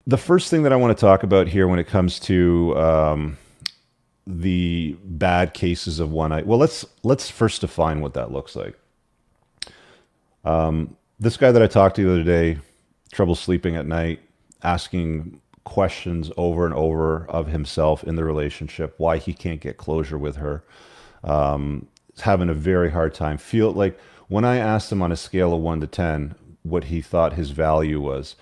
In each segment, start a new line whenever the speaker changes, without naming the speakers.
the first thing that I want to talk about here when it comes to the bad cases of one eye. Well, let's first define what that looks like. This guy that I talked to the other day, trouble sleeping at night, asking questions over and over of himself in the relationship, why he can't get closure with her. Is having a very hard time. Feel like when I asked him on a scale of 1 to 10 what he thought his value was,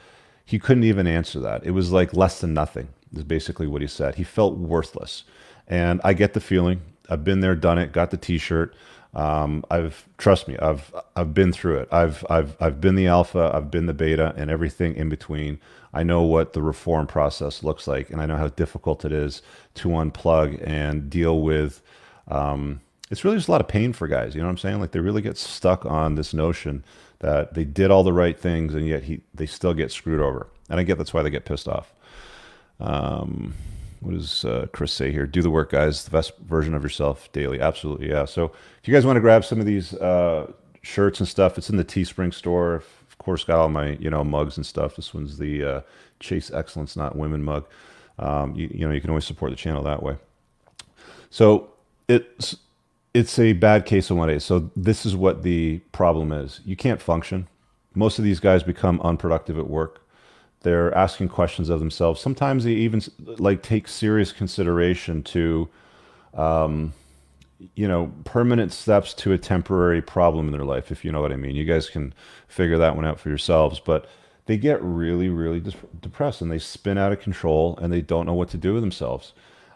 he couldn't even answer that. It was like less than nothing, is basically what he said. He felt worthless. And I get the feeling. I've been there, done it, got the t-shirt. Trust me, I've been through it. I've been the alpha, I've been the beta, and everything in between. I know what the reform process looks like, and I know how difficult it is to unplug and deal with. It's really just a lot of pain for guys. You know what I'm saying? Like they really get stuck on this notion that they did all the right things, and yet they still get screwed over. And I get that's why they get pissed off. What does Chris say here? Do the work, guys. The best version of yourself daily. Absolutely, yeah. So if you guys want to grab some of these shirts and stuff, it's in the Teespring store. Of course, got all my mugs and stuff. This one's the Chase Excellence, Not Women mug. You can always support the channel that way. So it's a bad case of 1A. So this is what the problem is. You can't function. Most of these guys become unproductive at work. They're asking questions of themselves. Sometimes they even like take serious consideration to, permanent steps to a temporary problem in their life, if you know what I mean. You guys can figure that one out for yourselves. But they get really, really depressed and they spin out of control and they don't know what to do with themselves.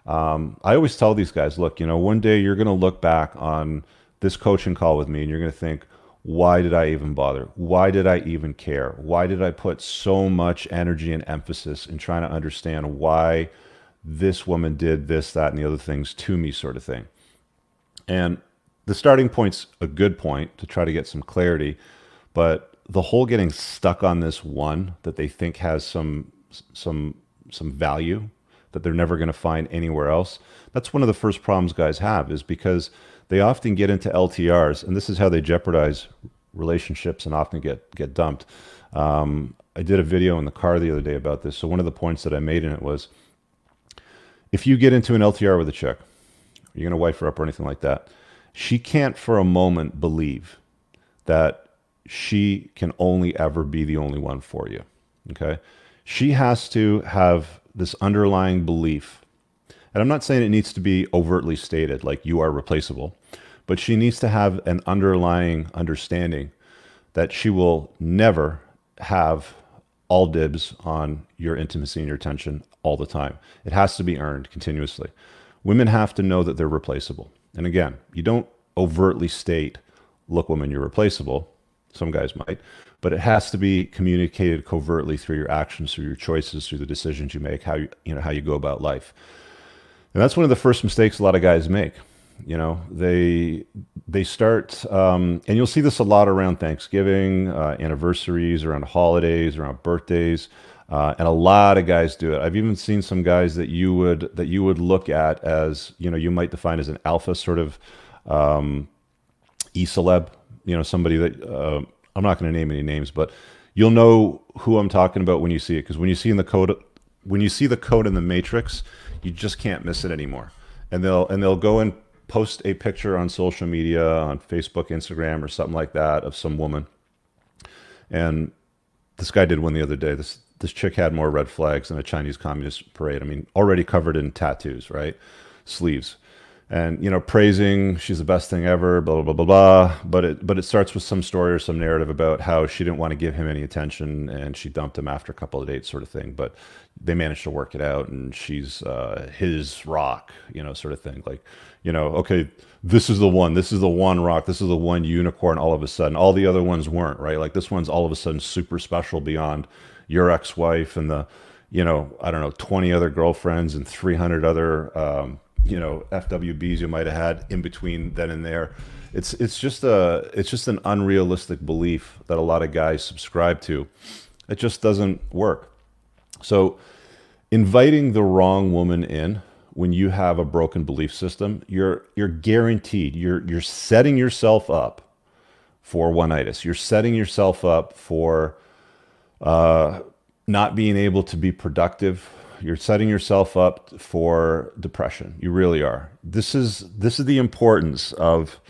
I always tell these guys, look, one day you're going to look back on this coaching call with me and you're going to think, why did I even bother? Why did I even care? Why did I put so much energy and emphasis in trying to understand why this woman did this, that, and the other things to me, sort of thing? And the starting point's a good point to try to get some clarity, but the whole getting stuck on this one that they think has some value that they're never going to find anywhere else. That's one of the first problems guys have, is because they often get into LTRs, and this is how they jeopardize relationships and often get dumped. I did a video in the car the other day about this. So one of the points that I made in it was, if you get into an LTR with a chick, you're going to wife her up or anything like that, she can't for a moment believe that she can only ever be the only one for you. Okay? She has to have this underlying belief. And I'm not saying it needs to be overtly stated, like you are replaceable, but she needs to have an underlying understanding that she will never have all dibs on your intimacy and your attention all the time. It has to be earned continuously. Women have to know that they're replaceable. And again, you don't overtly state, look, woman, you're replaceable. Some guys might, but it has to be communicated covertly through your actions, through your choices, through the decisions you make, how you go about life. And that's one of the first mistakes a lot of guys make. They start, and you'll see this a lot around Thanksgiving, anniversaries, around holidays, around birthdays, and a lot of guys do it. I've even seen some guys that you would look at as, you might define as an alpha sort of e-celeb, somebody that I'm not going to name any names, but you'll know who I'm talking about when you see it, because when you see the code in the matrix, you just can't miss it anymore. And they'll go and post a picture on social media, on Facebook, Instagram, or something like that of some woman. And this guy did one the other day. This chick had more red flags than a Chinese Communist parade. I mean, already covered in tattoos, right? Sleeves. And, praising, she's the best thing ever, blah, blah, blah, blah, blah. But it starts with some story or some narrative about how she didn't want to give him any attention and she dumped him after a couple of dates, sort of thing. But they managed to work it out, and she's his rock, sort of thing. Like, okay, this is the one rock, this is the one unicorn. All of a sudden, all the other ones weren't, right? Like this one's all of a sudden super special beyond your ex-wife and the, I don't know, 20 other girlfriends and 300 other, FWBs you might have had in between then and there. It's just an unrealistic belief that a lot of guys subscribe to. It just doesn't work. So inviting the wrong woman in when you have a broken belief system, you're guaranteed, you're setting yourself up for oneitis. You're setting yourself up for not being able to be productive, you're setting yourself up for depression. You really are. This is the importance of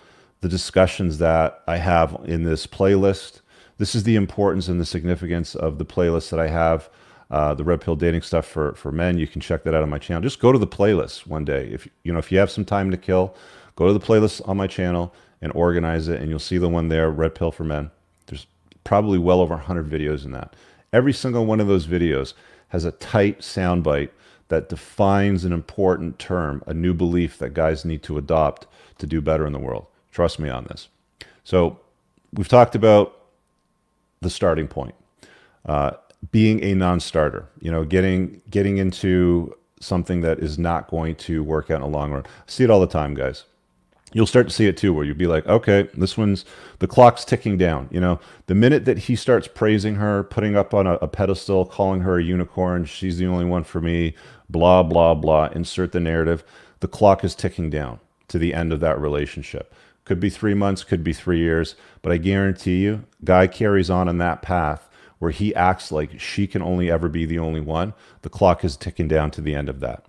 the discussions that I have in this playlist. This is the importance and the significance of the playlist that I have. The red pill dating stuff for men. You can check that out on my channel. Just go to the playlist one day. If you have some time to kill, go to the playlist on my channel and organize it, and you'll see the one there, red pill for men. There's probably well over 100 videos in that. Every single one of those videos has a tight soundbite that defines an important term, a new belief that guys need to adopt to do better in the world. Trust me on this. So we've talked about the starting point, being a non-starter, getting into something that is not going to work out in the long run. I see it all the time, guys. You'll start to see it too, where you'll be like, okay, the clock's ticking down. The minute that he starts praising her, putting up on a pedestal, calling her a unicorn, she's the only one for me, blah, blah, blah, insert the narrative, the clock is ticking down to the end of that relationship. Could be 3 months, could be 3 years, but I guarantee you, guy carries on in that path where he acts like she can only ever be the only one. The clock is ticking down to the end of that.